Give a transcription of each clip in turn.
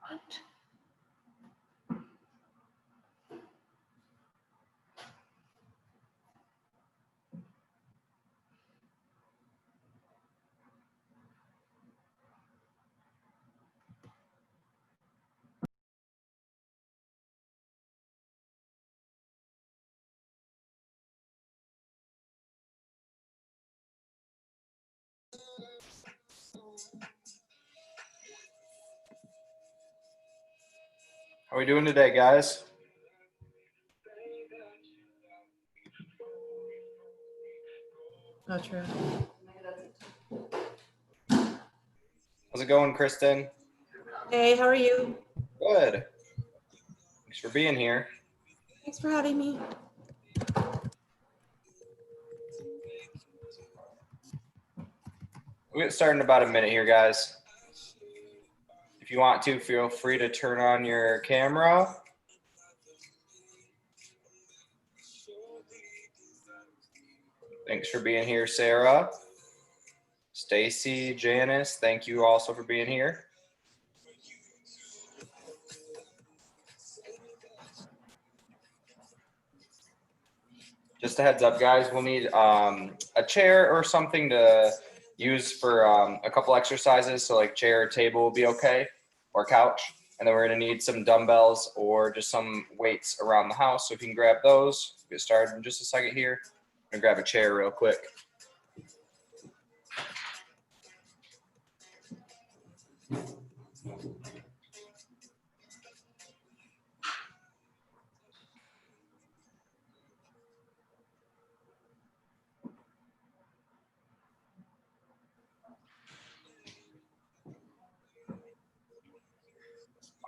How are we doing today, guys? Oh, true. How's it going, Kristen? Hey, how are you? Good. Thanks for being here. Thanks for having me. We'll get started in about a minute here, guys. If you want to, feel free to turn on your camera. Thanks for being here, Sarah. Stacy, Janice, thank you also for being here. Just a heads up, guys, we'll need a chair or something to use for a couple exercises. So like chair or table will be okay, or couch. And then we're gonna need some dumbbells or just some weights around the house. So if you can grab those, we'll get started in just a second here. I'm gonna grab a chair real quick.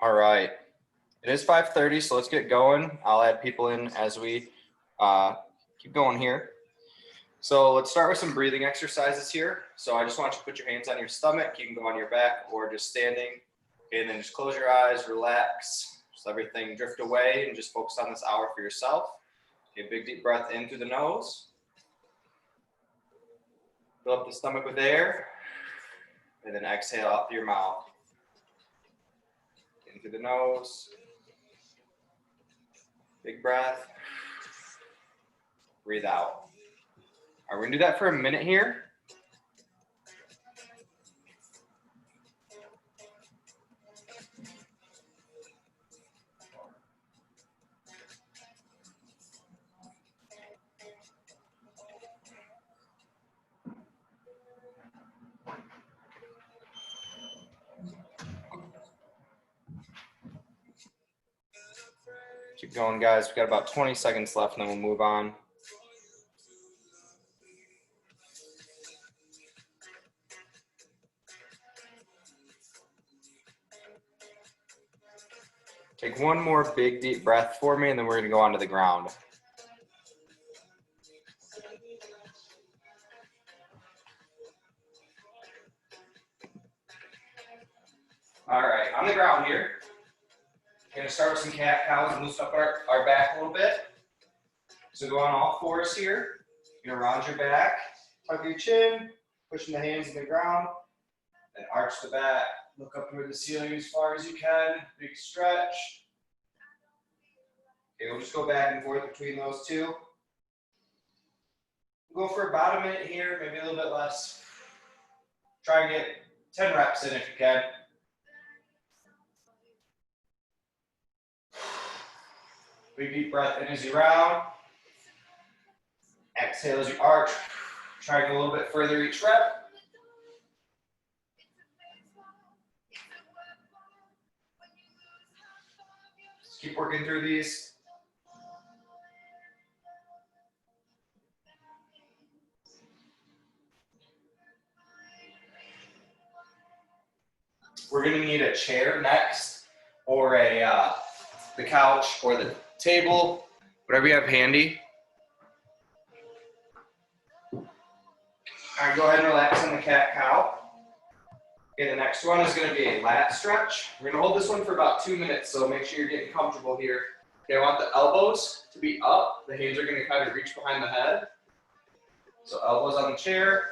All right, it is 5:30, so let's get going. I'll add people in as we keep going here. So let's start with some breathing exercises here. So I just want you to put your hands on your stomach. You can go on your back or just standing. Okay, and then just close your eyes, relax. Just let everything drift away and just focus on this hour for yourself. Okay, big deep breath in through the nose. Fill up the stomach with air. And then exhale out through your mouth. In through the nose. Big breath. Breathe out. All right, we're gonna do that for a minute here. Keep going, guys. We've got about 20 seconds left and then we'll move on. Take one more big deep breath for me and then we're gonna go onto the ground. All right, on the ground here. We're gonna start with some cat cows and loosen up our back a little bit. So go on all fours here. You're gonna round your back, tuck your chin, pushing the hands in the ground, and arch the back. Look up toward the ceiling as far as you can. Big stretch. Okay, we'll just go back and forth between those two. We'll go for about a minute here, maybe a little bit less. Try and get 10 reps in if you can. Big deep breath in as you round. Exhale as you arch. Try to go a little bit further each rep. Just keep working through these. We're gonna need a chair next, or the couch or the table, whatever you have handy. All right, go ahead and relax on the cat cow. Okay, the next one is gonna be a lat stretch. We're gonna hold this one for about 2 minutes, so make sure you're getting comfortable here. Okay, I want the elbows to be up. The hands are gonna kind of reach behind the head. So elbows on the chair,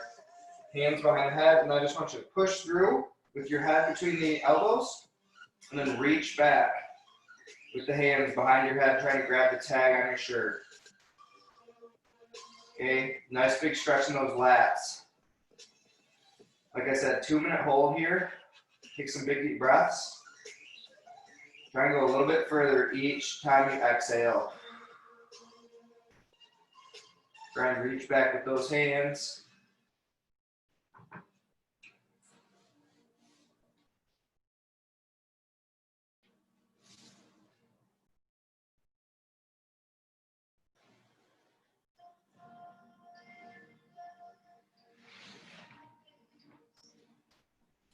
hands behind the head, and I just want you to push through with your head between the elbows. And then reach back with the hands behind your head, trying to grab the tag on your shirt. Okay, nice big stretch in those lats. Like I said, 2-minute hold here. Take some big deep breaths. Try and go a little bit further each time you exhale. Try and reach back with those hands.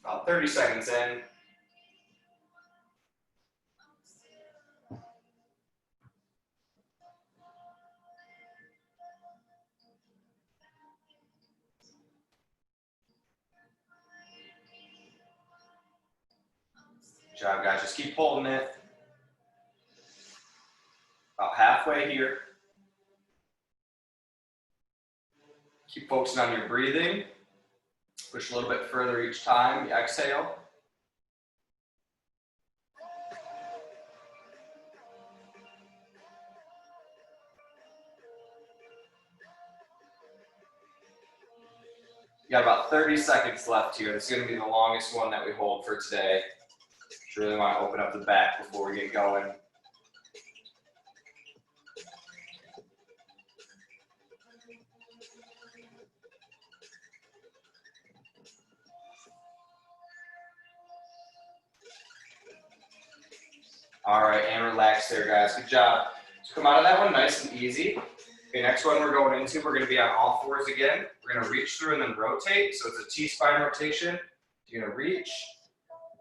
About 30 seconds in. Good job, guys. Just keep holding it. About halfway here. Keep focusing on your breathing. Push a little bit further each time you exhale. You got about 30 seconds left here. This is going to be the longest one that we hold for today. Just really want to open up the back before we get going. All right, and relax there, guys. Good job. So come out of that one nice and easy. Okay, next one we're going into, we're going to be on all fours again. We're going to reach through and then rotate. So it's a T-spine rotation. You're going to reach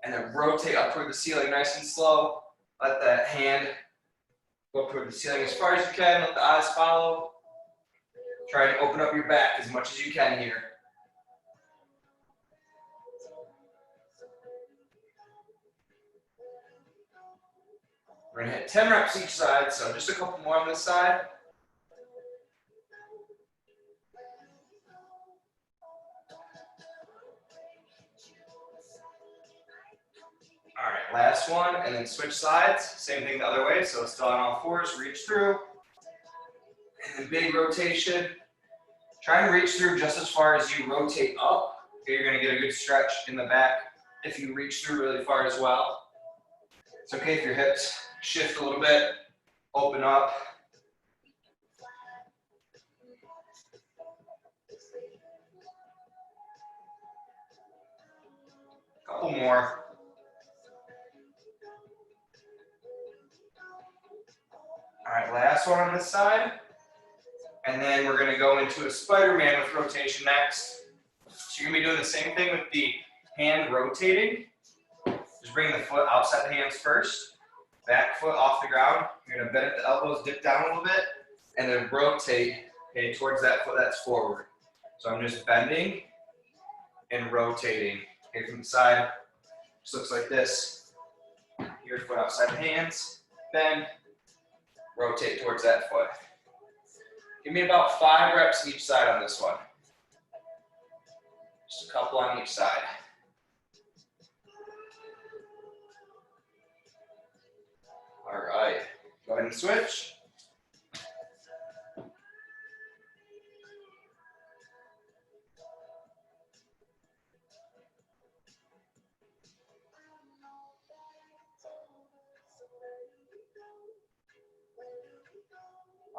and then rotate up toward the ceiling nice and slow. Let that hand go up toward the ceiling as far as you can. Let the eyes follow. Try to open up your back as much as you can here. We're going to hit 10 reps each side, so just a couple more on this side. All right, last one, and then switch sides. Same thing the other way, so still on all fours, reach through. And then big rotation. Try and reach through just as far as you rotate up. Okay, you're going to get a good stretch in the back if you reach through really far as well. It's okay if your hips shift a little bit, open up. Couple more. All right, last one on this side. And then we're gonna go into a Spider-Man with rotation next. So you're gonna be doing the same thing with the hand rotating. Just bring the foot outside the hands first. Back foot off the ground. You're gonna bend at the elbows, dip down a little bit, and then rotate, okay, towards that foot that's forward. So I'm just bending and rotating. Okay, from the side, just looks like this. Your foot outside the hands, bend, rotate towards that foot. Give me about 5 reps each side on this one. Just a couple on each side. All right, go ahead and switch.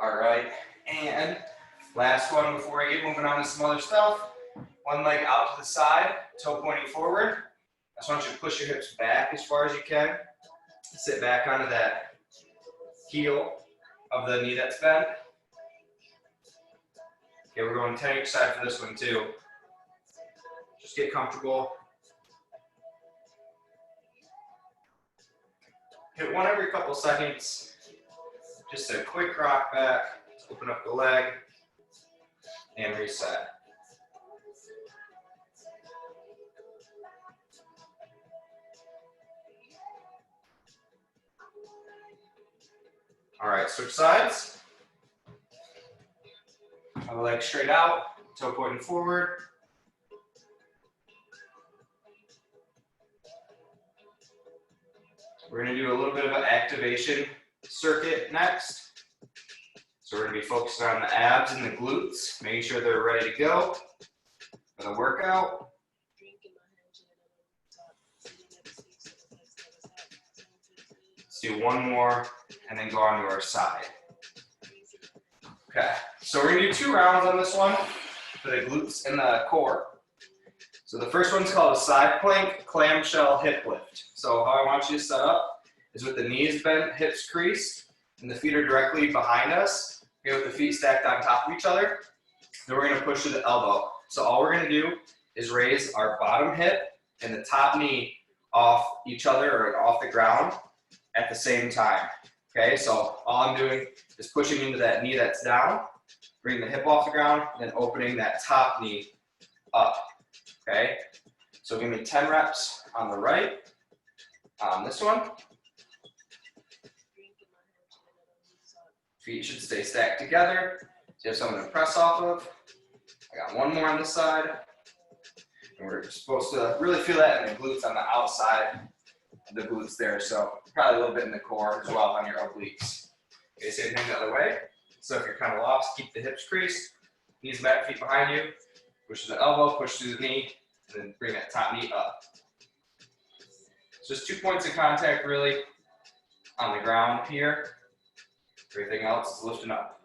All right, and last one before I get moving on to some other stuff. One leg out to the side, toe pointing forward. I just want you to push your hips back as far as you can. Sit back onto that heel of the knee that's bent. Okay, we're going 10 each side for this one too. Just get comfortable. Hit one every couple seconds. Just a quick rock back, open up the leg, and reset. All right, switch sides. Have the leg straight out, toe pointing forward. We're gonna do a little bit of an activation circuit next. So we're gonna be focusing on the abs and the glutes, making sure they're ready to go for the workout. Let's do one more and then go on to our side. Okay, so we're gonna do 2 rounds on this one for the glutes and the core. So the first one's called a side plank clamshell hip lift. So how I want you to set up is with the knees bent, hips creased, and the feet are directly behind us. Okay, with the feet stacked on top of each other. Then we're gonna push to the elbow. So all we're gonna do is raise our bottom hip and the top knee off each other or off the ground at the same time. Okay, so all I'm doing is pushing into that knee that's down, bring the hip off the ground, and then opening that top knee up. Okay, so give me 10 reps on the right. On this one, feet should stay stacked together. So you have something to press off of. I got one more on this side. And we're supposed to really feel that in the glutes on the outside of the glutes there. So probably a little bit in the core as well on your obliques. Okay, same thing the other way. So if you're kind of lost, keep the hips creased, knees back, feet behind you. Push to the elbow, push to the knee, and then bring that top knee up. So just 2 points of contact really on the ground here. Everything else is lifting up.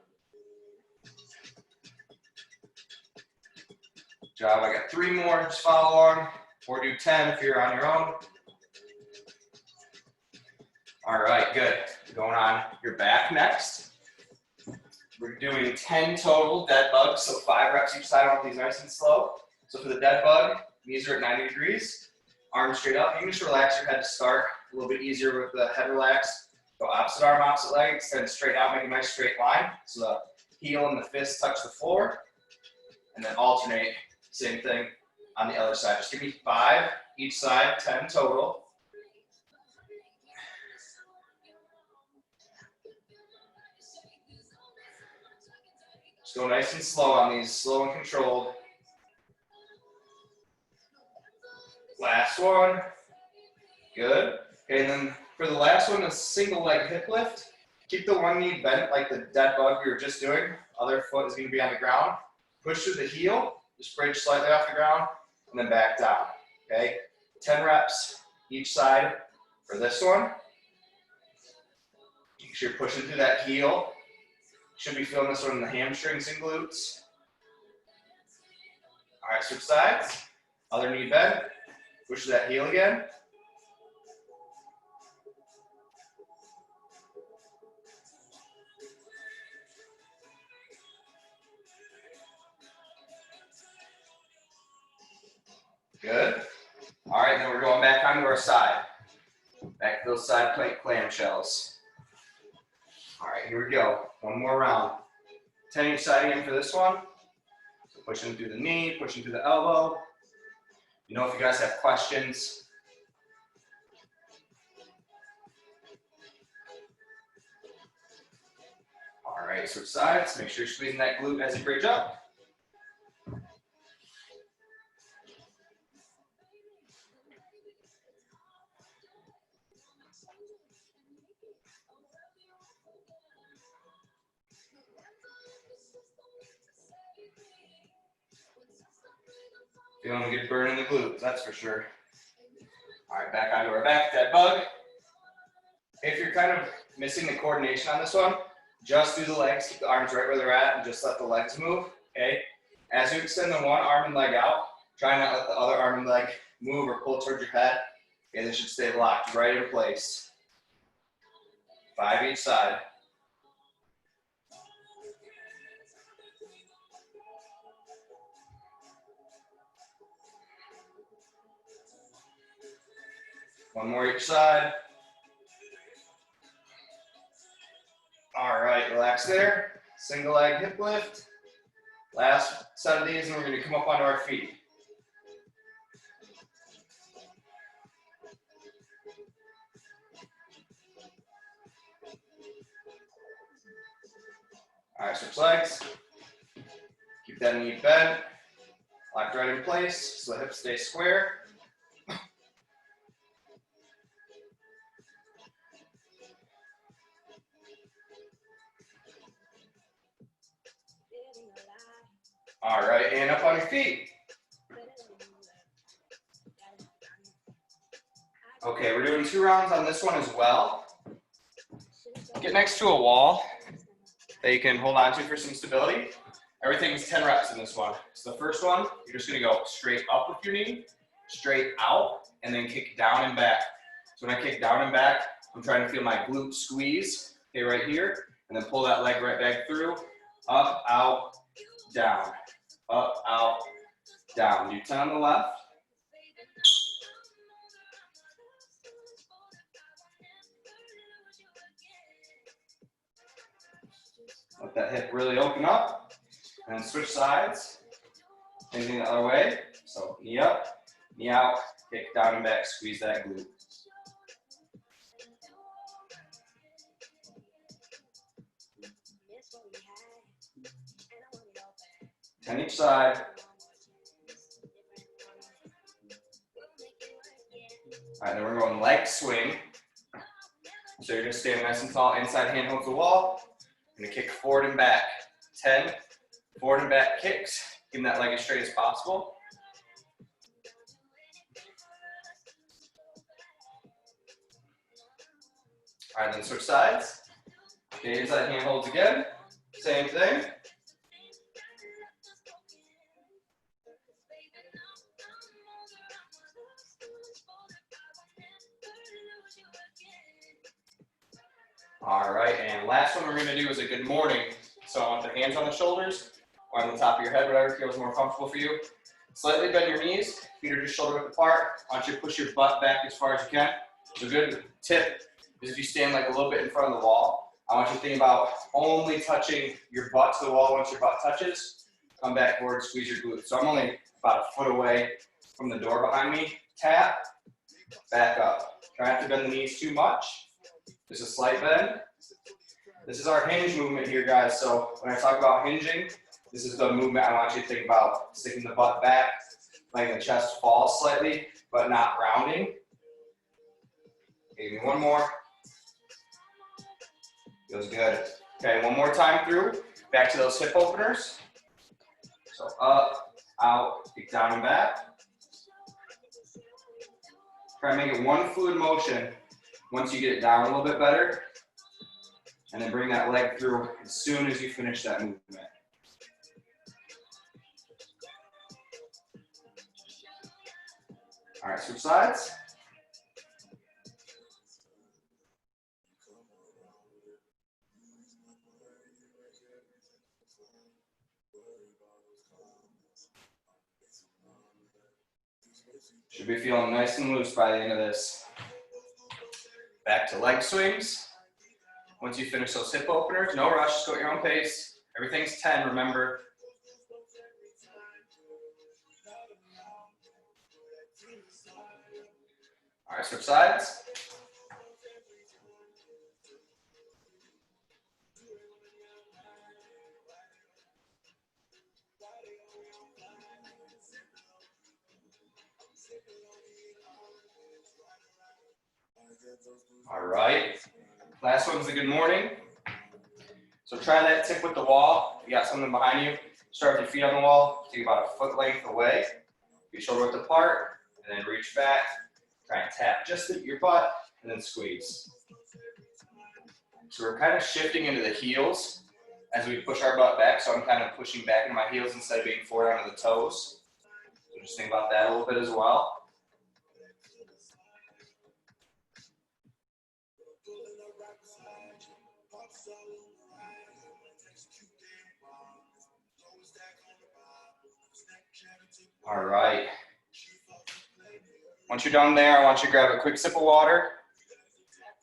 Good job. I got 3 more. Just follow along, or do 10 if you're on your own. All right, good. Going on your back next. We're doing 10 total dead bugs, so 5 reps each side on these nice and slow. So for the dead bug, knees are at 90 degrees, arms straight up. You can just relax your head to start. A little bit easier with the head relaxed. Go opposite arm, opposite leg, extend straight out, make a nice straight line. So the heel and the fist touch the floor, and then alternate, same thing on the other side. Just give me 5 each side, 10 total. Just go nice and slow on these, slow and controlled. Last one. Good. Okay, and then for the last one, a single leg hip lift. Keep the one knee bent like the dead bug we were just doing. Other foot is going to be on the ground. Push through the heel, just bridge slightly off the ground, and then back down. Okay, 10 reps each side for this one. Make sure you're pushing through that heel. Should be feeling this one in the hamstrings and glutes. All right, switch sides. Other knee bend. Push that heel again. Good. All right, then we're going back onto our side. Back to those side plank clamshells. All right, here we go. One more round. 10 each side again for this one. So pushing through the knee, pushing through the elbow. You know, if you guys have questions, all right, switch sides. Make sure you're squeezing that glute as you bridge up. Feeling a good burn in the glutes, that's for sure. All right, back onto our back, dead bug. If you're kind of missing the coordination on this one, just do the legs, keep the arms right where they're at, and just let the legs move, okay? As you extend the one arm and leg out, try not to let the other arm and leg move or pull towards your head. Okay, they should stay locked right in place. 5 each side. One more each side. All right, relax there. Single leg hip lift. Last set of these, and we're going to come up onto our feet. All right, switch legs. Keep that knee bent. Locked right in place so the hips stay square. All right, and up on your feet. Okay, we're doing 2 rounds on this one as well. Get next to a wall that you can hold on to for some stability. Everything's 10 reps in this one. So the first one, you're just gonna go straight up with your knee, straight out, and then kick down and back. So when I kick down and back, I'm trying to feel my glute squeeze, okay, right here, and then pull that leg right back through, up, out, down, up, out, down. Do 10 on the left. Let that hip really open up, and then switch sides. Same thing the other way. So knee up, knee out, kick down and back, squeeze that glute. Ten each side. All right, then we're going leg swing. So you're just standing nice and tall, inside hand holds the wall. You're gonna kick forward and back. 10 forward and back kicks. Keep that leg as straight as possible. All right, then switch sides. Okay, inside hand holds again. Same thing. All right, and last one we're gonna do is a good morning. So I want the hands on the shoulders or on the top of your head, whatever feels more comfortable for you. Slightly bend your knees, feet are just shoulder width apart. I want you to push your butt back as far as you can. So a good tip is if you stand like a little bit in front of the wall, I want you to think about only touching your butt to the wall. Once your butt touches, come back forward, squeeze your glutes. So I'm only about a foot away from the door behind me. Tap, back up. Try not to bend the knees too much. Just a slight bend. This is our hinge movement here, guys. So when I talk about hinging, this is the movement I want you to think about. Sticking the butt back, letting the chest fall slightly, but not rounding. Okay, give me one more. Feels good. Okay, one more time through. Back to those hip openers. So up, out, kick down and back. Try and make it one fluid motion. Once you get it down a little bit better, and then bring that leg through as soon as you finish that movement. All right, switch sides. Should be feeling nice and loose by the end of this. Back to leg swings. Once you finish those hip openers, no rush, just go at your own pace. Everything's 10, remember. All right, switch sides. All right, last one's a good morning. So try that tip with the wall. You got something behind you. Start with your feet on the wall. Take about a foot length away. Your shoulder width apart, and then reach back. Try and tap just at your butt, and then squeeze. So we're kind of shifting into the heels as we push our butt back. So I'm kind of pushing back into my heels instead of being forward onto the toes. So just think about that a little bit as well. All right. Once you're done there, I want you to grab a quick sip of water.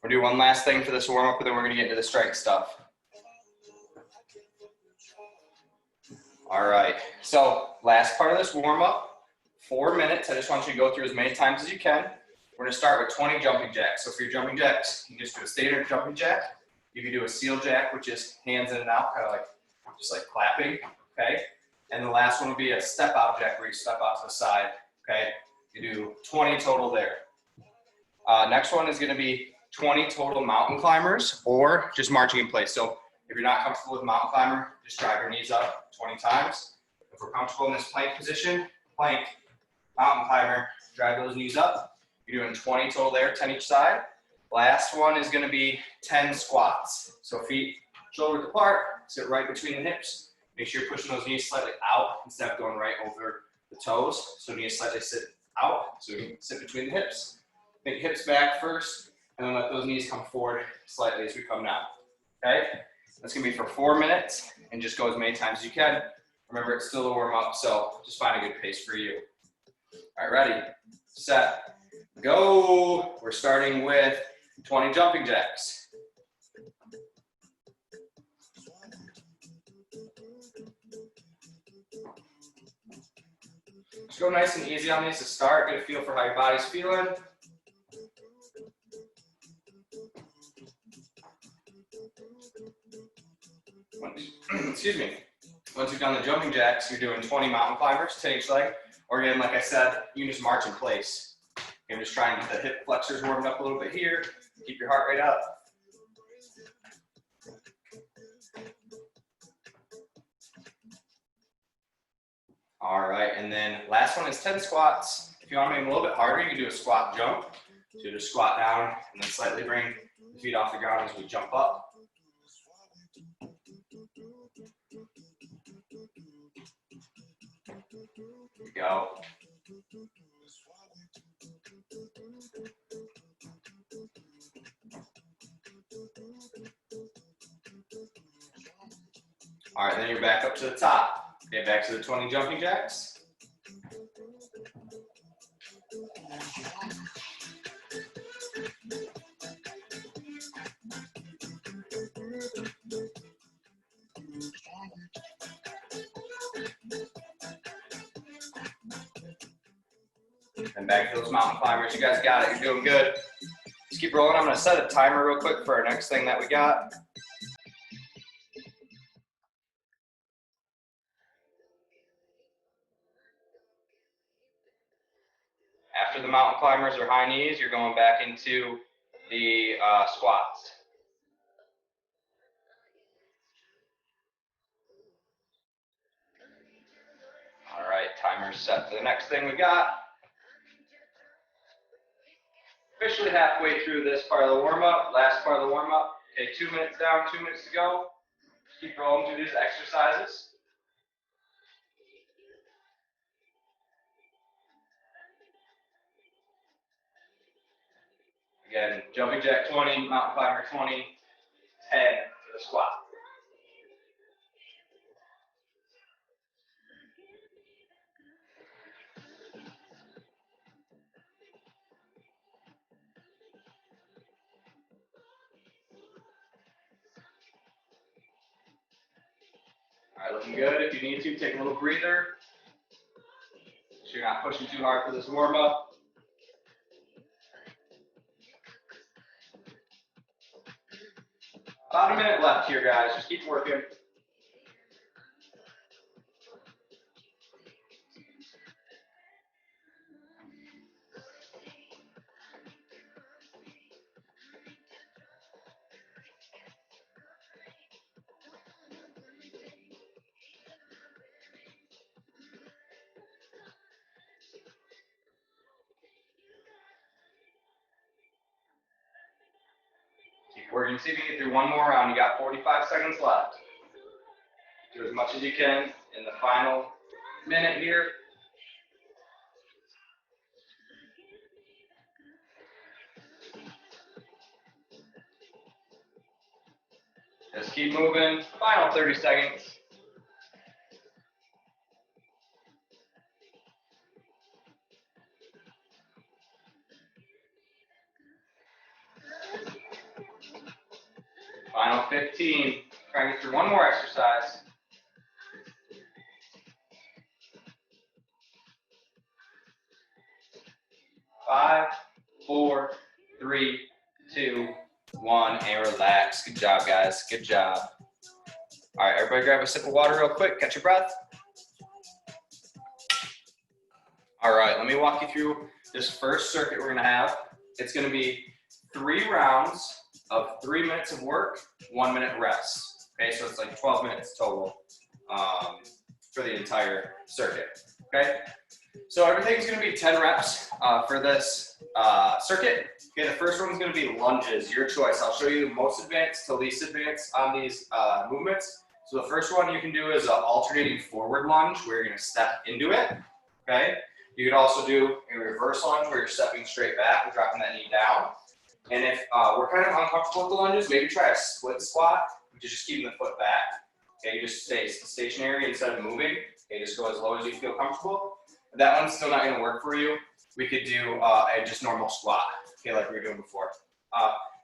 We'll do one last thing for this warm up, and then we're going to get into the strength stuff. All right. So last part of this warm up, 4 minutes. I just want you to go through as many times as you can. We're going to start with 20 jumping jacks. So for your jumping jacks, you can just do a standard jumping jack. You can do a seal jack, which is hands in and out, kind of like just like clapping. Okay. And the last one will be a step out jack where you step out to the side, okay? You do 20 total there. Next one is gonna be 20 total mountain climbers or just marching in place. So if you're not comfortable with mountain climber, just drive your knees up 20 times. If we're comfortable in this plank position, plank, mountain climber, drive those knees up. You're doing 20 total there, 10 each side. Last one is gonna be 10 squats. So feet shoulders apart, sit right between the hips. Make sure you're pushing those knees slightly out instead of going right over the toes. So knees slightly sit out, so you can sit between the hips. Think hips back first, and then let those knees come forward slightly as we come down, okay? That's gonna be for 4 minutes, and just go as many times as you can. Remember, it's still a warm up, so just find a good pace for you. All right, ready, set, go. We're starting with 20 jumping jacks. Just go nice and easy on these to start. Get a feel for how your body's feeling. Excuse me. Once you've done the jumping jacks, you're doing 20 mountain climbers, 10 each leg. Or again, like I said, you can just march in place. I'm just trying to get the hip flexors warmed up a little bit here. Keep your heart rate up. All right, and then last one is 10 squats. If you want to make them a little bit harder, you can do a squat jump. So just squat down and then slightly bring the feet off the ground as we jump up. Here we go. All right, then you're back up to the top. Okay, back to the 20 jumping jacks. And back to those mountain climbers. You guys got it. You're doing good. Just keep rolling. I'm going to set a timer real quick for our next thing that we got. After the mountain climbers or high knees, you're going back into the squats. All right, timer's set for the next thing we got. Officially halfway through this part of the warm-up, last part of the warm-up. Okay, 2 minutes down, 2 minutes to go. Just keep rolling through these exercises. Again, jumping jack 20, mountain climber 20, 10 for the squat. All right, looking good. If you need to, take a little breather. So you're not pushing too hard for this warm-up. About a minute left here, guys. Just keep working. Keep working. See if you can get through one more round. You got 45 seconds left. Do as much as you can in the final minute here. Just keep moving. Final 30 seconds. Final 15. Try and get through one more exercise. Five, 4, 3, 2, 1, and relax. Good job, guys. Good job. All right, everybody grab a sip of water real quick. Catch your breath. All right, let me walk you through this first circuit we're gonna have. It's gonna be 3 rounds of 3 minutes of work, 1 minute rest. Okay, so it's like 12 minutes total. for the entire circuit, okay? So everything's gonna be 10 reps for this circuit. Okay, the first one's gonna be lunges, your choice. I'll show you most advanced to least advanced on these movements. So the first one you can do is an alternating forward lunge where you're gonna step into it, okay? You could also do a reverse lunge where you're stepping straight back and dropping that knee down. And if we're kind of uncomfortable with the lunges, maybe try a split squat, which is just keeping the foot back. Okay, you just stay stationary instead of moving. Okay, just go as low as you feel comfortable. If that one's still not gonna work for you, we could do a just normal squat, okay, like we were doing before.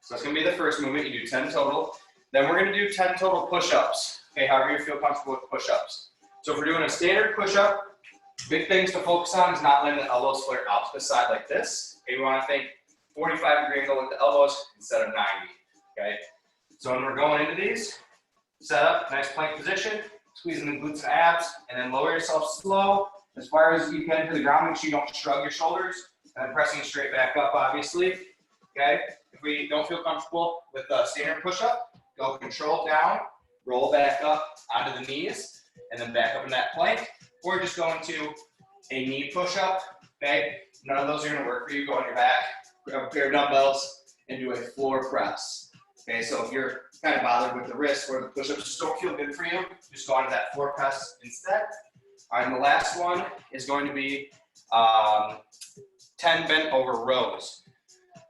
So it's gonna be the first movement, you do 10 total. Then we're gonna do 10 total push-ups, okay, however you feel comfortable with push-ups. So if we're doing a standard push-up, big things to focus on is not letting the elbows flare out to the side like this. Okay, we wanna think 45-degree angle with the elbows instead of 90, okay? So when we're going into these, set up, nice plank position, squeezing the glutes and abs, and then lower yourself slow as far as you can to the ground. Make sure you don't shrug your shoulders, and then pressing straight back up, obviously, okay? If we don't feel comfortable with the standard push-up, go control down, roll back up onto the knees, and then back up in that plank, or just go into a knee push-up, okay? None of those are gonna work for you. Go on your back, grab a pair of dumbbells, and do a floor press. Okay, so if you're kind of bothered with the wrist or the push-ups just don't feel good for you, just go onto that floor press instead. All right, and the last one is going to be 10 bent over rows.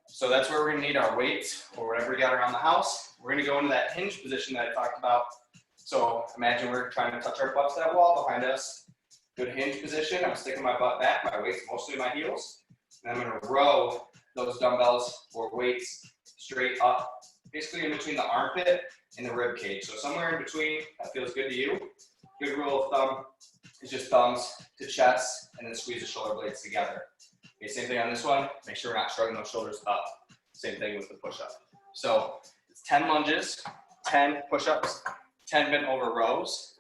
So that's where we're gonna need our weights or whatever we got around the house. We're gonna go into that hinge position that I talked about. So imagine we're trying to touch our butts to that wall behind us. Good hinge position. I'm sticking my butt back, my weight's mostly my heels. And I'm gonna row those dumbbells or weights straight up, basically in between the armpit and the rib cage. So somewhere in between, that feels good to you. Good rule of thumb is just thumbs to chest and then squeeze the shoulder blades together. Okay, same thing on this one. Make sure we're not shrugging those shoulders up. Same thing with the push-up. So it's 10 lunges, 10 push-ups, 10 bent over rows.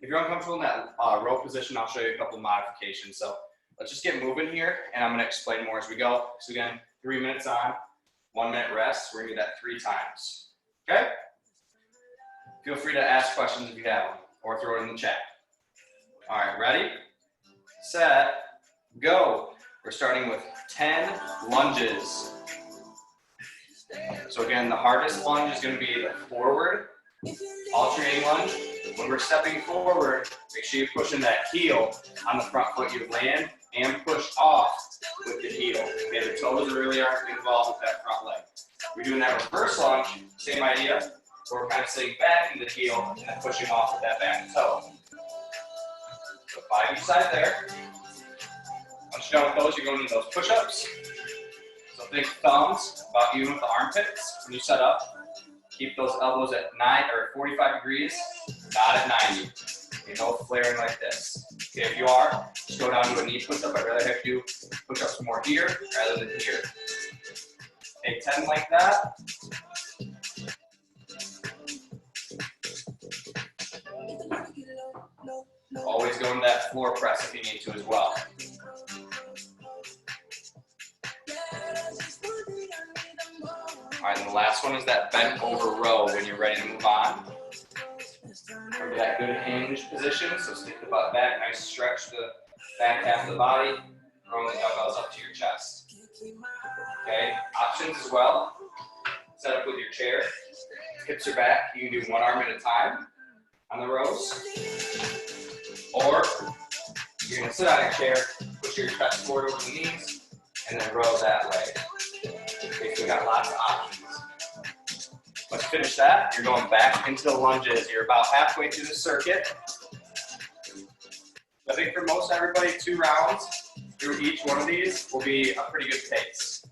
If you're uncomfortable in that row position, I'll show you a couple of modifications. So let's just get moving here, and I'm gonna explain more as we go. So again, 3 minutes on, 1 minute rest. We're gonna do that 3 times, okay? Feel free to ask questions if you have them, or throw it in the chat. All right, ready, set, go. We're starting with 10 lunges. So again, the hardest lunge is gonna be the forward alternating lunge. When we're stepping forward, make sure you're pushing that heel on the front foot you land and push off with the heel. Okay, the toes really aren't involved with that front leg. We're doing that reverse lunge, same idea. So we're kind of sitting back in the heel and then pushing off with that back toe. So 5 each side there. Once you're done with those, you're going into those push-ups. So think thumbs about even with the armpits when you set up. Keep those elbows at 45 degrees, not at 90. Okay, no flaring like this. Okay, if you are, just go down to a knee push-up. I'd rather have you push ups more here rather than here. Okay, 10 like that. Always go into that floor press if you need to as well. All right, and the last one is that bent over row when you're ready to move on. Remember that good hinge position, so stick the butt back, nice stretch the back half of the body, throwing the dumbbells up to your chest. Okay, options as well. Set up with your chair, hips are back, you can do 1 arm at a time on the rows. Or you're gonna sit on a chair, push your chest forward over the knees, and then row that way. Okay, so we got lots of options. Let's finish that. You're going back into the lunges. You're about halfway through the circuit. I think for most everybody, 2 rounds through each one of these will be a pretty good pace.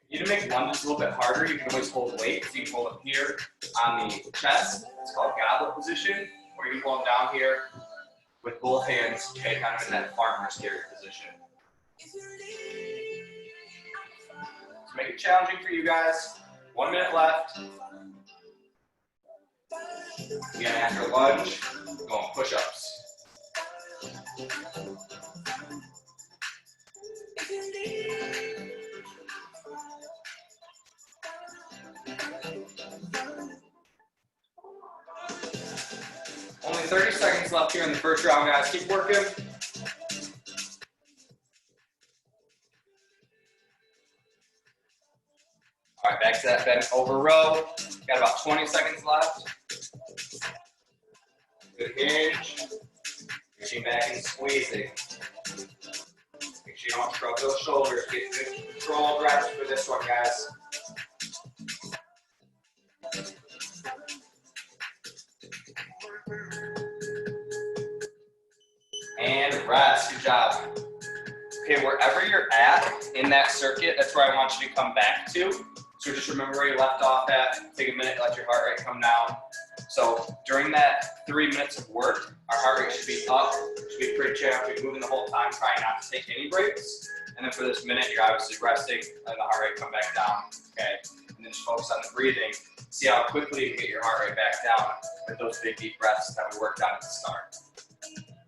If you need to make lunges a little bit harder, you can always hold weight. So you can hold up here on the chest. It's called goblet position. Or you can hold them down here with both hands, okay, kind of in that farmer's carry position. To make it challenging for you guys, 1 minute left. Again, after lunge, going push-ups. 30 seconds left here in the first round, guys. Keep working. All right, back to that bent over row. Got about 20 seconds left. Good hinge. Reaching back and squeezing. Make sure you don't shrug those shoulders. Get good controlled reps for this one, guys. And rest. Good job. Okay, wherever you're at in that circuit, that's where I want you to come back to. So just remember where you left off at. Take a minute, let your heart rate come down. So during that 3 minutes of work, our heart rate should be up, should be pretty challenging, moving the whole time, trying not to take any breaks. And then for this minute, you're obviously resting, and the heart rate come back down, okay? And then just focus on the breathing. See how quickly you can get your heart rate back down with those big deep breaths that we worked on at the start.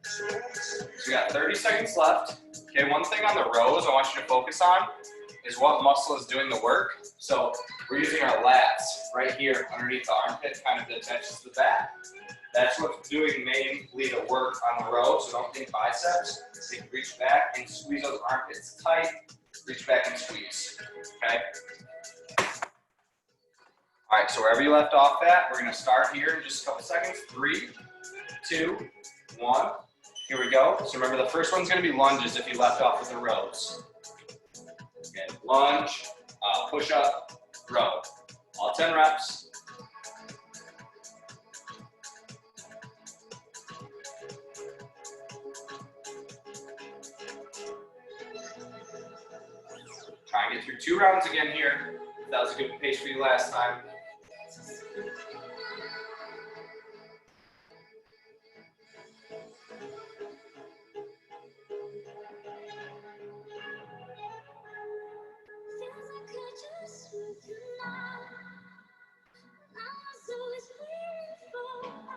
So we got 30 seconds left. Okay, one thing on the rows I want you to focus on is what muscle is doing the work. So we're using our lats right here underneath the armpit, kind of attaches to the back. That's what's doing mainly the work on the row, so don't think biceps. So you can reach back and squeeze those armpits tight, reach back and squeeze, okay? All right, so wherever you left off at, we're gonna start here in just a couple seconds. 3, 2, 1. Here we go. So remember, the first one's going to be lunges if you left off with the rows. Again, lunge, push up, row. All 10 reps. Try and get through 2 rounds again here. That was a good pace for you last time.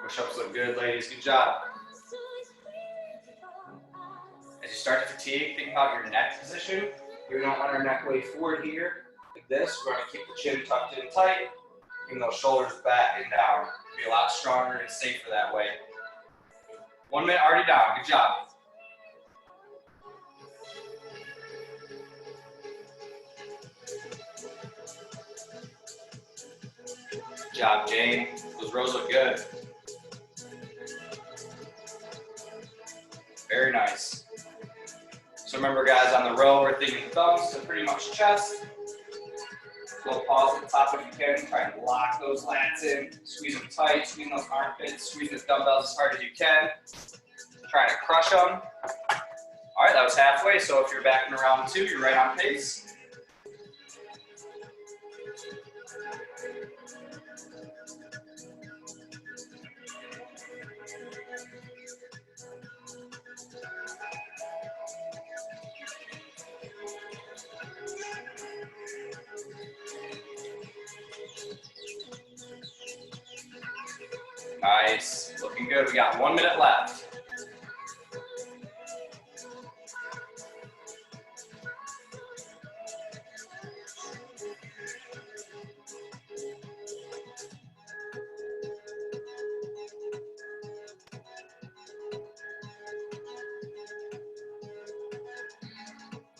Push-ups look good, ladies. Good job. As you start to fatigue, think about your neck position. We don't want our neck way forward here. Like this, we're going to keep the chin tucked in tight, bring those shoulders back and down. Be a lot stronger and safer that way. 1 minute already down. Good job. Good job, Jane. Those rows look good. Very nice. So remember, guys, on the row, we're thinking thumbs to pretty much chest. Little pause at the top if you can. Try and lock those lats in. Squeeze them tight. Squeeze those armpits. Squeeze the dumbbells as hard as you can. Trying to crush them. All right, that was halfway. So if you're back in round 2, you're right on pace. Nice, looking good. We got 1 minute left.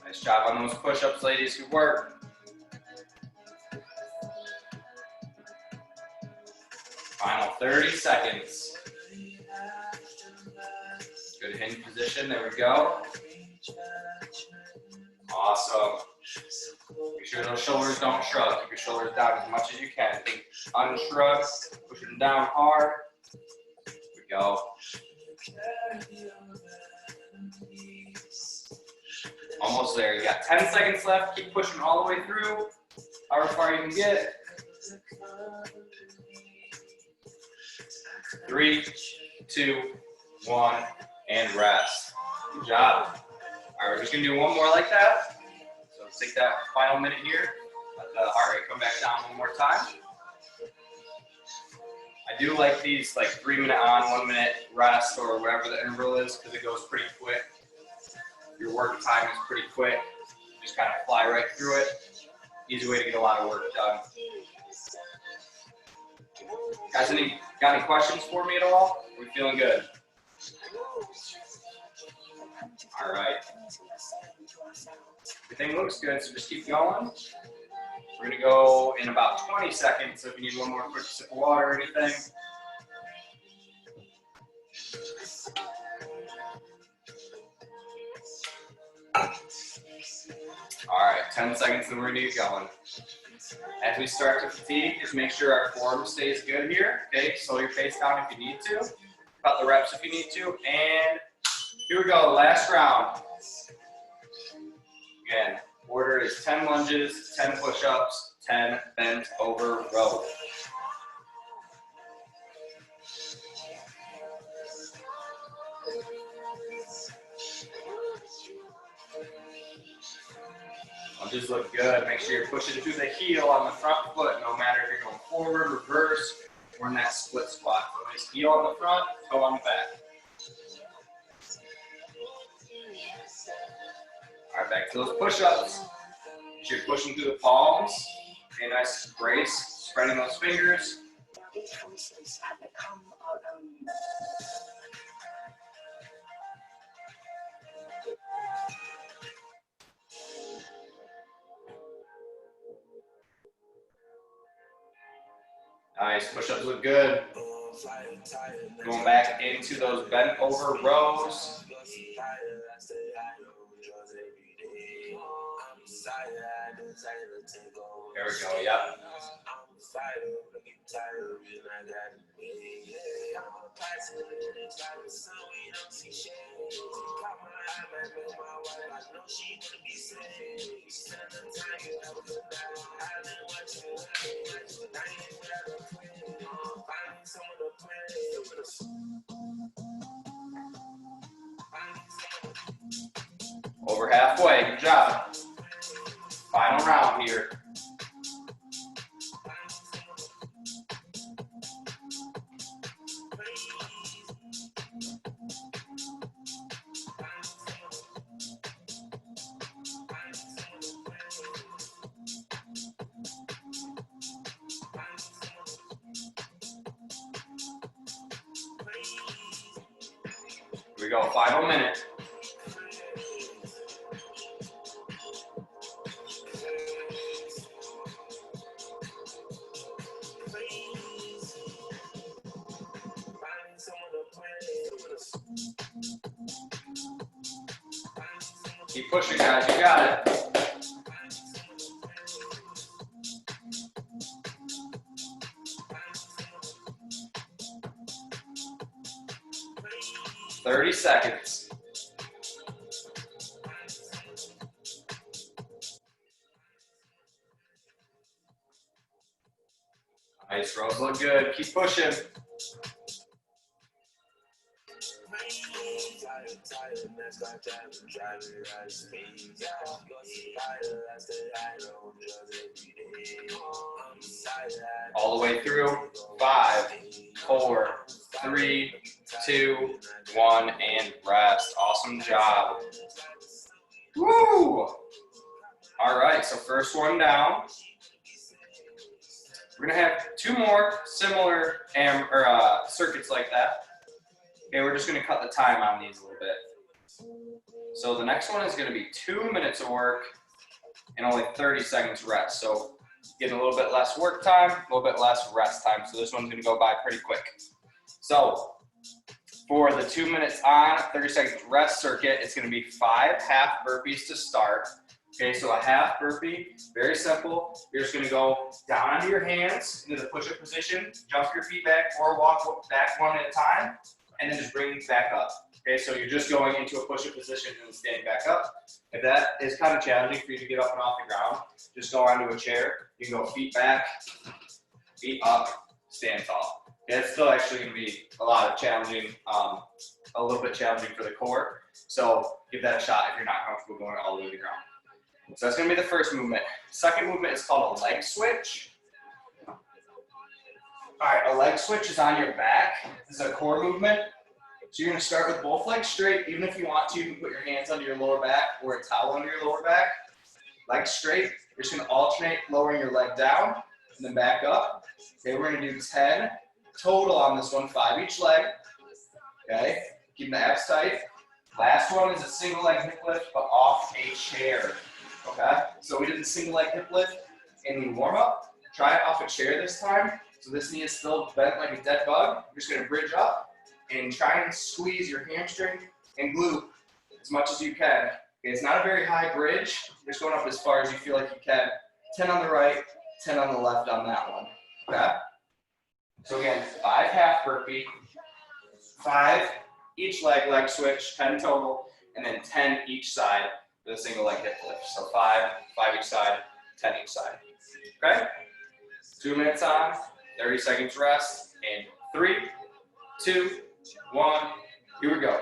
Nice job on those push-ups, ladies. Good work. Final 30 seconds. Good hinge position. There we go. Awesome. Make sure those shoulders don't shrug. Keep your shoulders down as much as you can. Think unshrug. Push them down hard. There we go. Almost there. You got 10 seconds left. Keep pushing all the way through. However far you can get. 3, 2, 1, and rest. Good job. All right, we're just gonna do one more like that. So let's take that final minute here. Let the heart rate come back down one more time. I do like these like 3 minute on, 1 minute rest, or whatever the interval is, because it goes pretty quick. Your work time is pretty quick. You just kind of fly right through it. Easy way to get a lot of work done. Guys, got any questions for me at all? Are we feeling good? All right. Everything looks good, so just keep going. We're gonna go in about 20 seconds, so if you need one more quick sip of water or anything. All right, 10 seconds, then we're gonna get going. As we start to fatigue, just make sure our form stays good here. Okay, slow your pace down if you need to. Cut the reps if you need to. And here we go, last round. Again, order is 10 lunges, 10 push-ups, 10 bent over row. Lunges look good. Make sure you're pushing through the heel on the front foot, no matter if you're going forward, reverse, or in that split squat. Always heel on the front, toe on the back. All right, back to those push-ups. So you're pushing through the palms. Okay, nice brace, spreading those fingers. Nice, push-ups look good. Going back into those bent over rows. There we go, yep. Over halfway, good job. Final round here. Here we go, final minute. Keep pushing, guys, you got it. "30 seconds. Nice, rows look good. Keep pushing. All the way through. 5, 4, 3, 2, 1, and rest. Awesome job. Woo! All right, so first one down. We're gonna have 2 more similar circuits like that. Okay, we're just gonna cut the time on these a little bit. So the next one is gonna be 2 minutes of work and only 30 seconds rest. So getting a little bit less work time, a little bit less rest time. So this one's gonna go by pretty quick. So for the 2 minutes on, 30 seconds rest circuit, it's gonna be 5 half burpees to start. Okay, so a half burpee, very simple. You're just gonna go down onto your hands into the push-up position, jump your feet back or walk back one at a time, and then just bring these back up. Okay, so you're just going into a push-up position and standing back up. If that is kind of challenging for you to get up and off the ground, just go onto a chair. You can go feet back, feet up, stand tall. Okay, it's still actually gonna be a lot of challenging, a little bit challenging for the core. So give that a shot if you're not comfortable going all the way to the ground. So that's gonna be the first movement. Second movement is called a leg switch. All right, a leg switch is on your back. This is a core movement. So you're gonna start with both legs straight. Even if you want to, you can put your hands under your lower back or a towel under your lower back. Legs straight. You're just gonna alternate lowering your leg down and then back up. Okay, we're gonna do 10 total on this one, 5 each leg. Okay, keep the abs tight. Last one is a single leg hip lift, but off a chair. Okay, so we did the single leg hip lift in the warm up. Try it off a chair this time. So this knee is still bent like a dead bug. You're just gonna bridge up and try and squeeze your hamstring and glute as much as you can. Okay, it's not a very high bridge. You're just going up as far as you feel like you can. 10 on the right, 10 on the left on that one. Okay. So again, 5 half burpee, 5 each leg switch, 10 total, and then 10 each side for the single leg hip lift. So 5 each side, 10 each side. Okay? 2 minutes on, 30 seconds rest, and 3, 2, 1, here we go.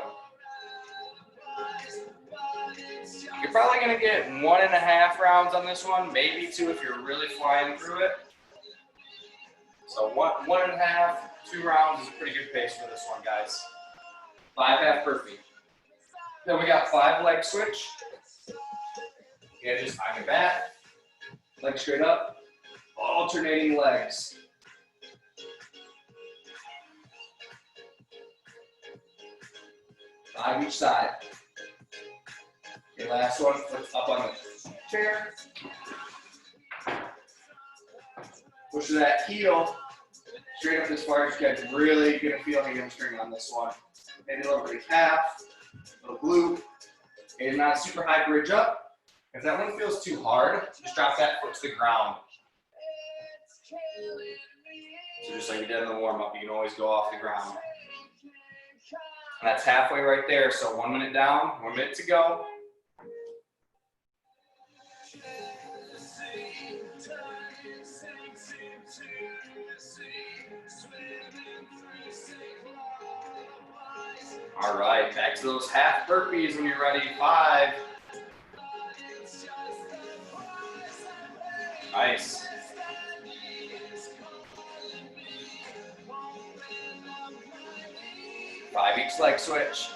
You're probably gonna get 1.5 rounds on this one, maybe 2 if you're really flying through it. So 1.5, 2 rounds is a pretty good pace for this one, guys. 5 half burpee. Then we got 5 leg switch. Yeah, just on your back, leg straight up, alternating legs. 5 each side. Okay, last one, flips up on the chair. Push that heel straight up as far as you can. Really gonna feel the hamstring on this one. Maybe a little bit of calf, a little glute. Okay, not a super high bridge up. If that one feels too hard, just drop that foot to the ground. So just like you did in the warm up, you can always go off the ground. And that's halfway right there. So 1 minute down, 1 minute to go. All right, back to those half burpees when you're ready. 5. Nice. 5 each leg switch.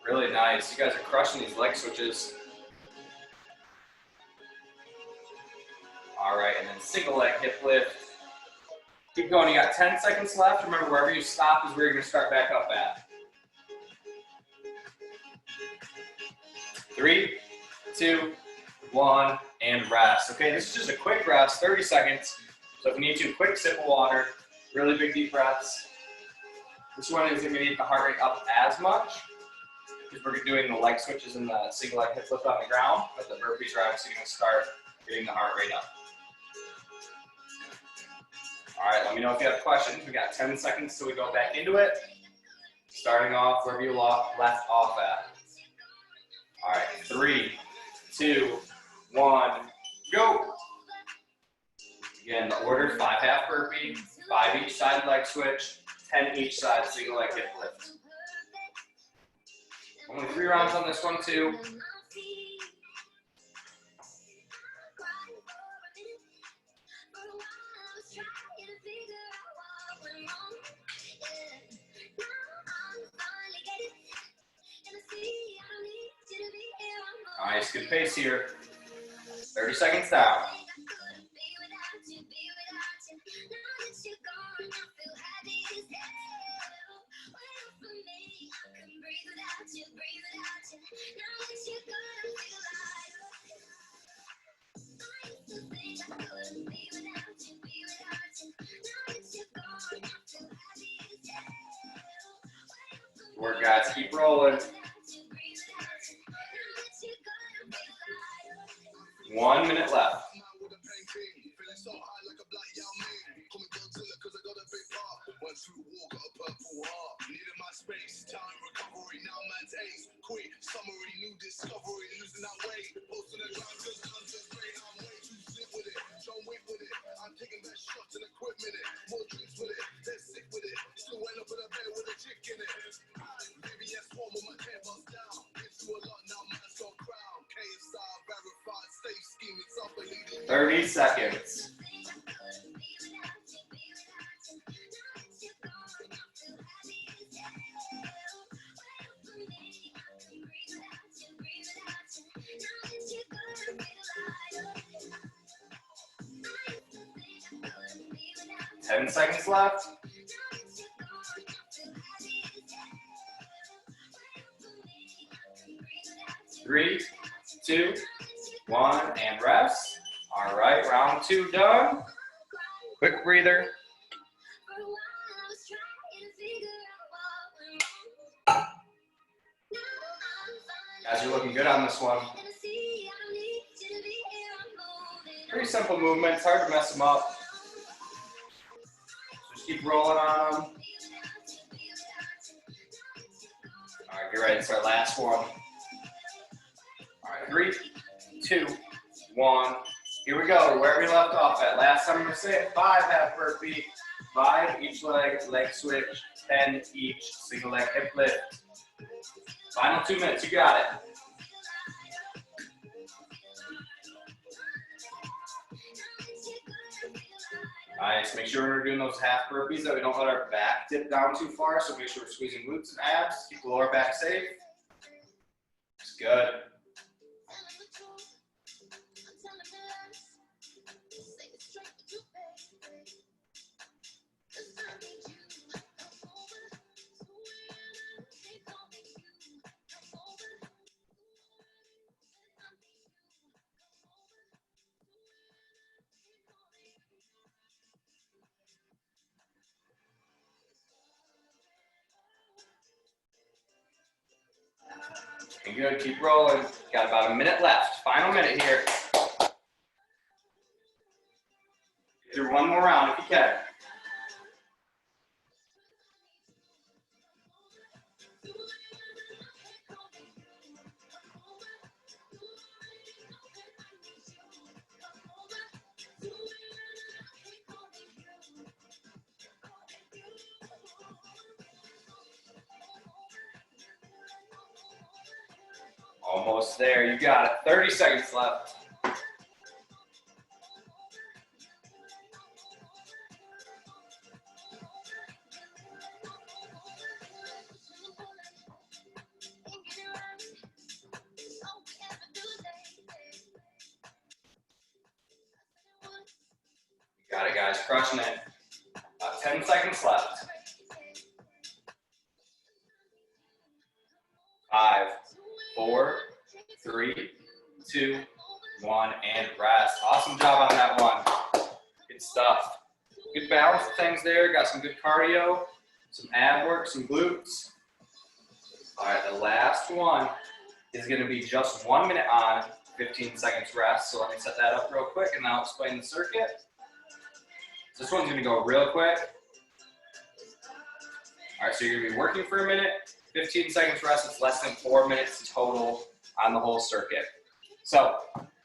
Really nice. You guys are crushing these leg switches. All right, and then single leg hip lift. Keep going. You got 10 seconds left. Remember, wherever you stop is where you're going to start back up at. 3, 2, 1, and rest. Okay, this is just a quick rest, 30 seconds. So if you need to, quick sip of water, really big deep breaths. This one isn't going to get the heart rate up as much because we're doing the leg switches and the single leg hip lift on the ground, but the burpees are obviously going to start getting the heart rate up. All right, let me know if you have questions. We got 10 seconds till we go back into it. Starting off wherever you left off at. All right, 3, 2, 1, go. Again, the order, 5 half burpee, 5 each side leg switch, 10 each side single leg hip lift. Only 3 rounds on this one too. Nice, good pace here. 30 seconds down. Work, guys, keep rolling. 1 minute left. Thirty seconds. 10 seconds left. 3, 2, 1, and rest. All right, round 2 done. Quick breather. Guys, you're looking good on this one. Pretty simple movements, hard to mess them up. Just keep rolling on them. All right, get ready. It's our last one. All right, 3, 2, 1. Here we go. Where we left off at. Last time I'm going to say it. 5 half burpee. 5 each leg, leg switch. 10 each, single leg hip lift. Final 2 minutes. You got it. Nice. Make sure we're doing those half burpees that we don't let our back dip down too far. So make sure we're squeezing glutes and abs. Keep the lower back safe. It's good. Good, keep rolling. Got about a minute left. Final minute here. Do one more round if you can. Almost there, you got it. 30 seconds left. Got it, guys, crushing it. About 10 seconds left. 5, 4, 3, 2, 1, and rest. Awesome job on that one. Good stuff. Good balance of things there. Got some good cardio, some ab work, some glutes. All right, the last one is going to be just 1 minute on, 15 seconds rest. So let me set that up real quick and I'll explain the circuit. So this one's going to go real quick. All right, so you're going to be working for a minute, 15 seconds rest. It's less than 4 minutes total on the whole circuit. So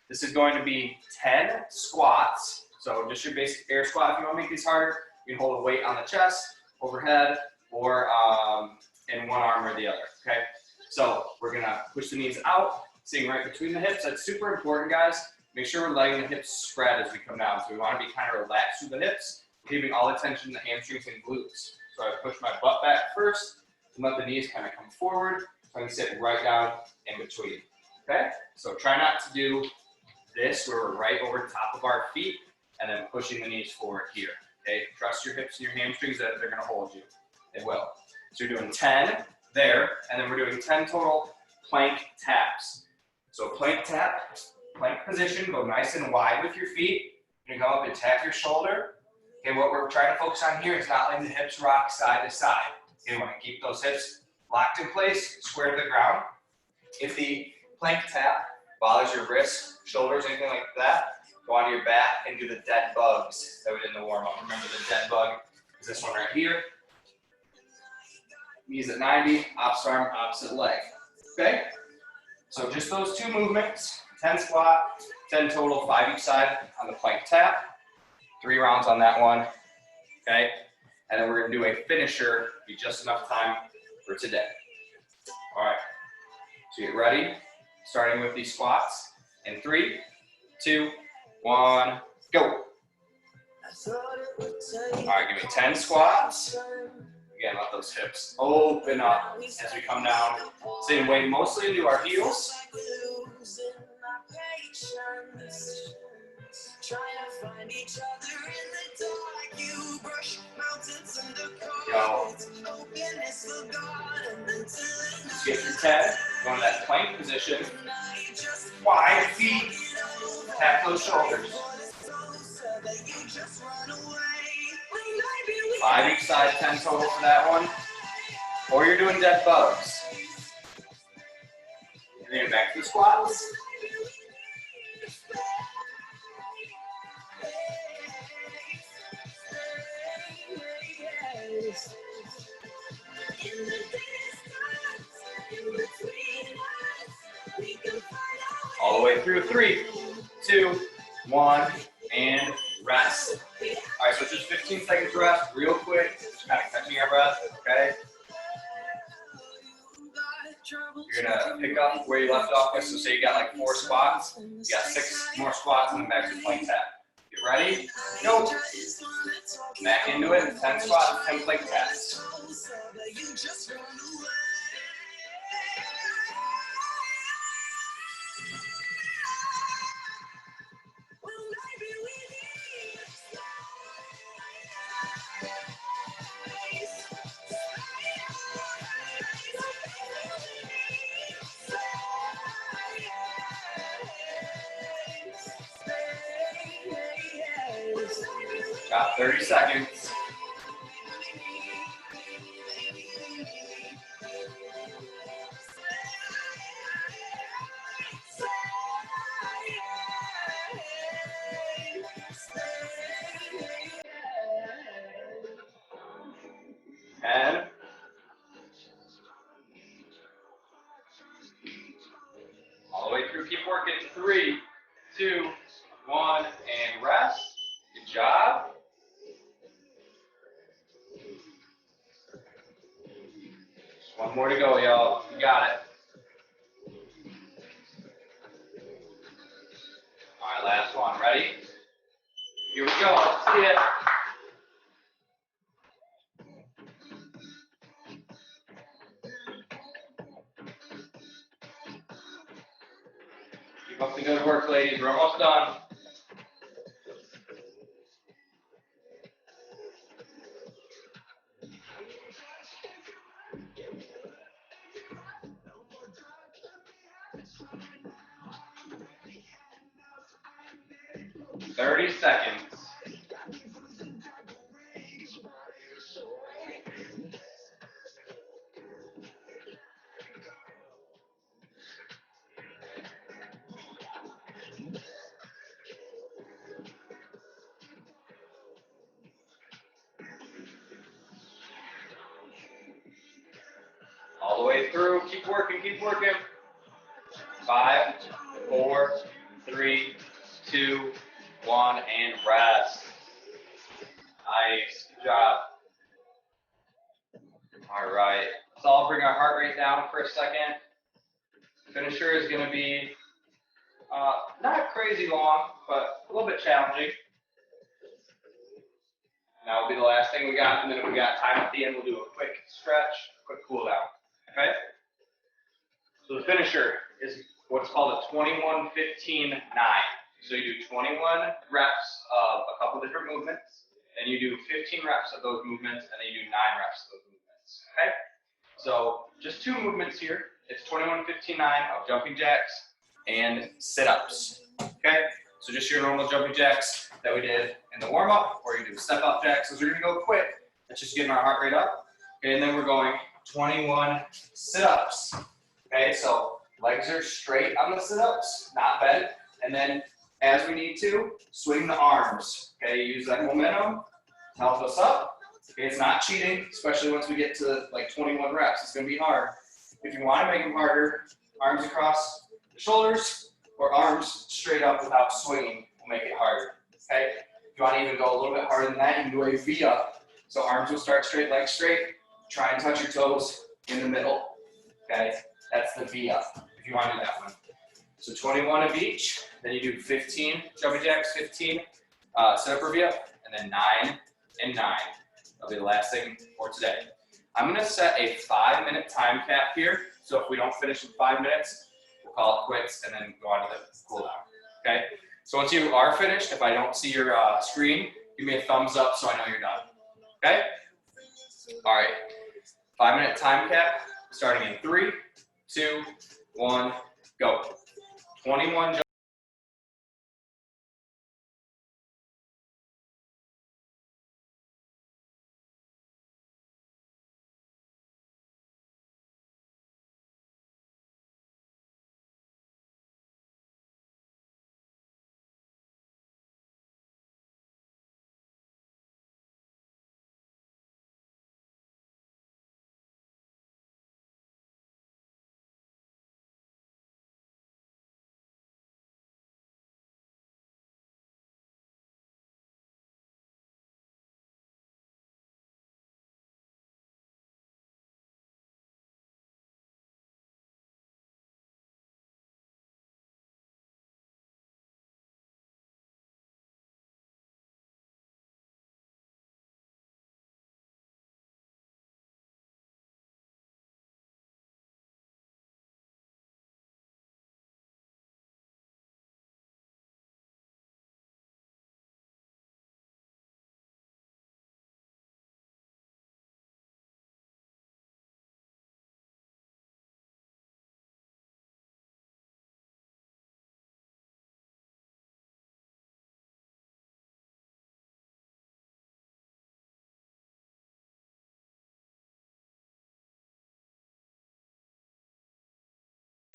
this is going to be 10 squats. So just your basic air squat. If you want to make these harder, you can hold a weight on the chest, overhead, or in one arm or the other, okay? So we're gonna push the knees out, sitting right between the hips. That's super important, guys. Make sure we're letting the hips spread as we come down. So we wanna be kind of relaxed through the hips, giving all attention to the hamstrings and glutes. So I push my butt back first, and let the knees kind of come forward, so I can sit right down in between, okay? So try not to do this where we're right over top of our feet and then pushing the knees forward here, okay? Trust your hips and your hamstrings that they're gonna hold you. They will. So you're doing 10 there, and then we're doing 10 total plank taps. So plank tap, plank position, go nice and wide with your feet. You're gonna go up and tap your shoulder. Okay, what we're trying to focus on here is not letting the hips rock side to side. Okay, we wanna keep those hips locked in place, square to the ground. If the plank tap bothers your wrists, shoulders, anything like that, go onto your back and do the dead bugs that we did in the warm-up. Remember the dead bug is this one right here. Knees at 90, opposite arm, opposite leg. Okay? So just those 2 movements, 10 squat, 10 total, 5 each side on the plank tap. 3 rounds on that one. Okay? And then we're gonna do a finisher, be just enough time for today. All right. So get ready, starting with these squats. In 3, 2, 1, go. All right, give me 10 squats. Again, let those hips open up as we come down. Same weight mostly into our heels. Trying to find each other in the dark, you go. Let's get your 10. Go to that plank position. Wide feet. Tap those shoulders. 5 each side, 10 total for that one. Or you're doing dead bugs. And then back to the squats. All the way through. 3, 2, 1, and rest. All right, so just 15 seconds rest, real quick, just kind of catching our breath, okay? You're gonna pick up where you left off with, so say you got like 4 squats, you got 6 more squats, and then back to plank tap. Get ready, go. Back into it, 10 squats, 10 plank taps. Got 30 seconds. And all the way through, keep working. 3, 2, 1, and rest. Good job. Just one more to go, y'all. You got it. All right, last one. Ready? Here we go. Let's see it. Keep up the good work, ladies. We're almost done. Thirty seconds. All the way through. Keep working, keep working. 5, 4, 3, 2, 1, and rest. Nice. Good job. All right. Let's all bring our heart rate down for a second. Finisher is going to be not crazy long, but a little bit challenging. And that will be the last thing we got. And then if we got time at the end, we'll do a quick stretch, quick cool down. Okay? So the finisher is what's called a 21-15-9. So you do 21 reps of a couple different movements, then you do 15 reps of those movements, and then you do 9 reps of those movements. Okay? So just 2 movements here. It's 21-15-9 of jumping jacks and sit-ups. Okay? So just your normal jumping jacks that we did in the warm-up, or you do step-up jacks. Those are going to go quick. That's just getting our heart rate up. Okay, and then we're going 21 sit-ups. Okay, so legs are straight on the sit-ups, not bent. And then as we need to, swing the arms. Okay, use that momentum to help us up. Okay, it's not cheating, especially once we get to like 21 reps. It's going to be hard. If you want to make them harder, arms across the shoulders or arms straight up without swinging will make it harder. Okay, if you want to even go a little bit harder than that, you can do a V up. So arms will start straight, legs straight. Try and touch your toes in the middle. Okay, that's the V up if you want to do that one. So 21 of each, then you do 15 jumping jacks, 15 sit up or V up, and then 9 and 9. That'll be the last thing for today. I'm going to set a 5-minute time cap here. So if we don't finish in 5 minutes, we'll call it quits and then go on to the cool down. Okay. So once you are finished, if I don't see your screen, give me a thumbs up so I know you're done. Okay. All right, 5-minute time cap, starting in 3, 2, 1, go. 21 jump.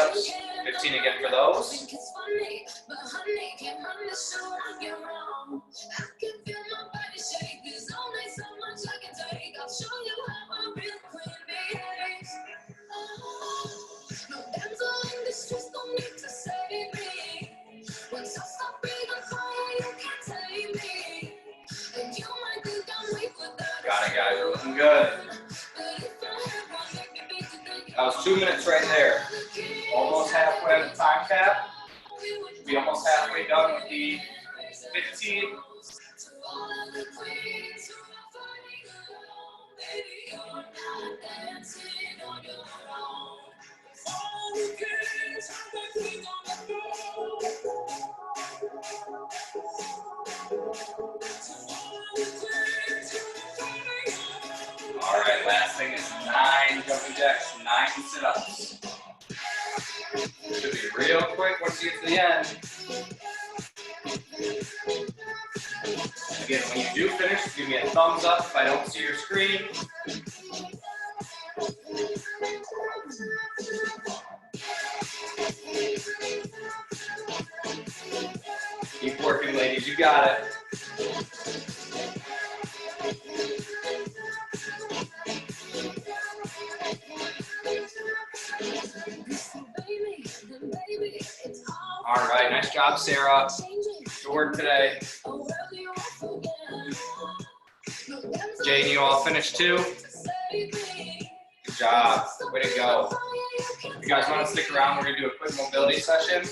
Reps. 15 again for those. Got it, guys. We're looking good. That was 2 minutes right there. Almost halfway on the time cap. Be almost halfway done with the 15. All right, last thing is 9 jumping jacks, 9 sit-ups. Should be real quick once you get to the end. Again, when you do finish, give me a thumbs up if I don't see your screen. Keep working, ladies. You got it. All right, nice job, Sarah. Good work today. Jane, you all finished too? Good job. Way to go. If you guys want to stick around, we're going to do a quick mobility session.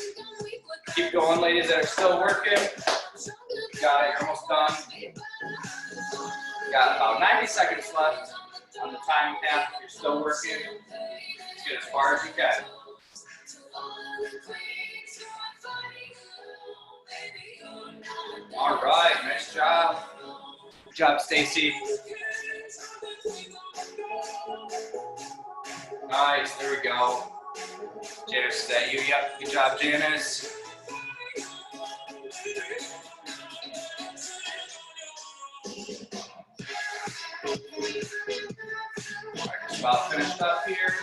Keep going, ladies that are still working. You got it. You're almost done. You got about 90 seconds left on the time cap. You're still working. Just get as far as you can. All right, nice job. Good job, Stacy. Nice, there we go. Janice, is that you? Yep, good job, Janice. All right, just about finished up here.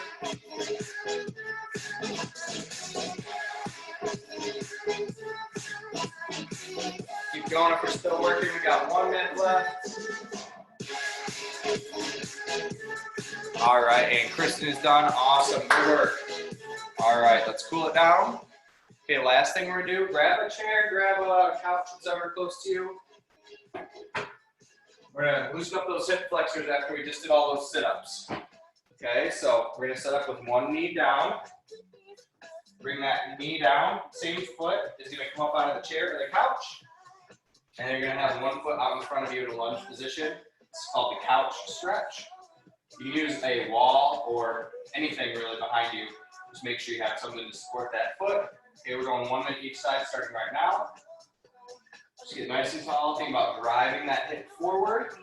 Keep going if we're still working. We got 1 minute left. All right, and Kristen is done. Awesome, good work. All right, let's cool it down. Okay, last thing we're gonna do, grab a chair, grab a couch that's ever close to you. We're gonna loosen up those hip flexors after we just did all those sit-ups. Okay, so we're gonna set up with one knee down. Bring that knee down. Same foot is gonna come up out of the chair or the couch. And you're gonna have one foot out in front of you in a lunge position. It's called the couch stretch. You can use a wall or anything really behind you. Just make sure you have something to support that foot. Okay, we're going 1 minute each side starting right now. Just get nice and tall. Think about driving that hip forward.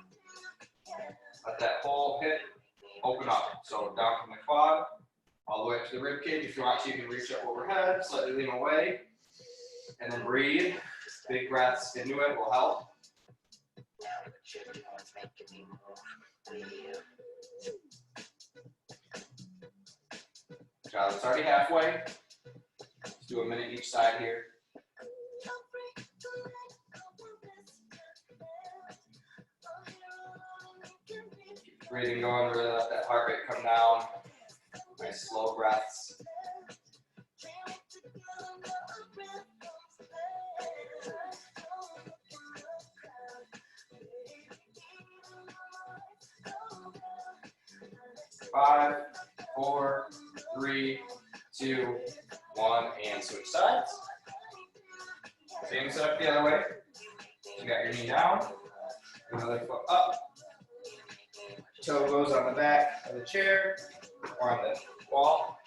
Let that whole hip open up. So down from the quad, all the way up to the rib cage. If you want to, you can reach up overhead, slightly lean away, and then breathe. Big breaths into it will help. Good job. It's already halfway. Let's do a minute each side here. Keep breathing going, really let that heart rate come down. Nice slow breaths. Five, 4, 3, 2, 1, and switch sides. Same setup the other way. You got your knee down, another foot up. Toe goes on the back of the chair or on the wall.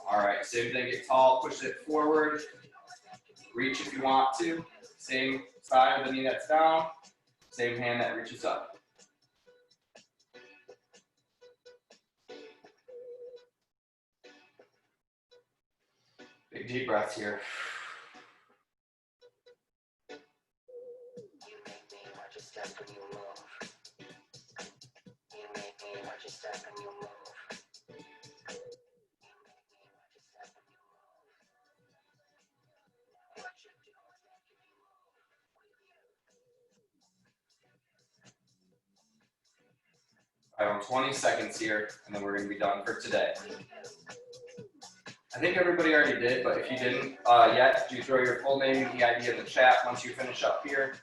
All right, same thing, get tall, push it forward. Reach if you want to. Same side of the knee that's down, same hand that reaches up. Big deep breaths here. I have 20 seconds here, and then we're going to be done for today. I think everybody already did, but if you didn't yet, do throw your full name and EID in the chat once you finish up here.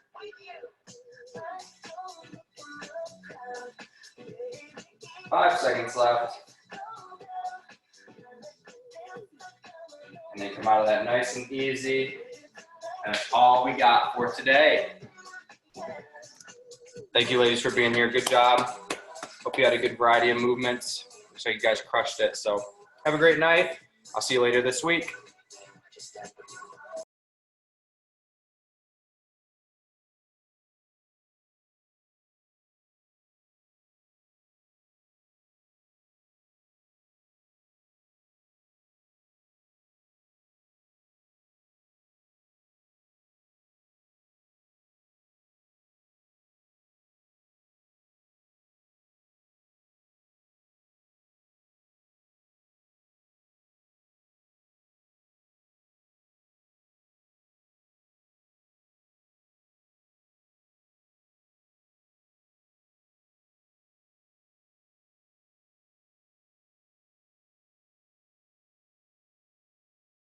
5 seconds left. And then come out of that nice and easy. And that's all we got for today. Thank you, ladies, for being here. Good job. Hope you had a good variety of movements. Looks like you guys crushed it. So have a great night. I'll see you later this week.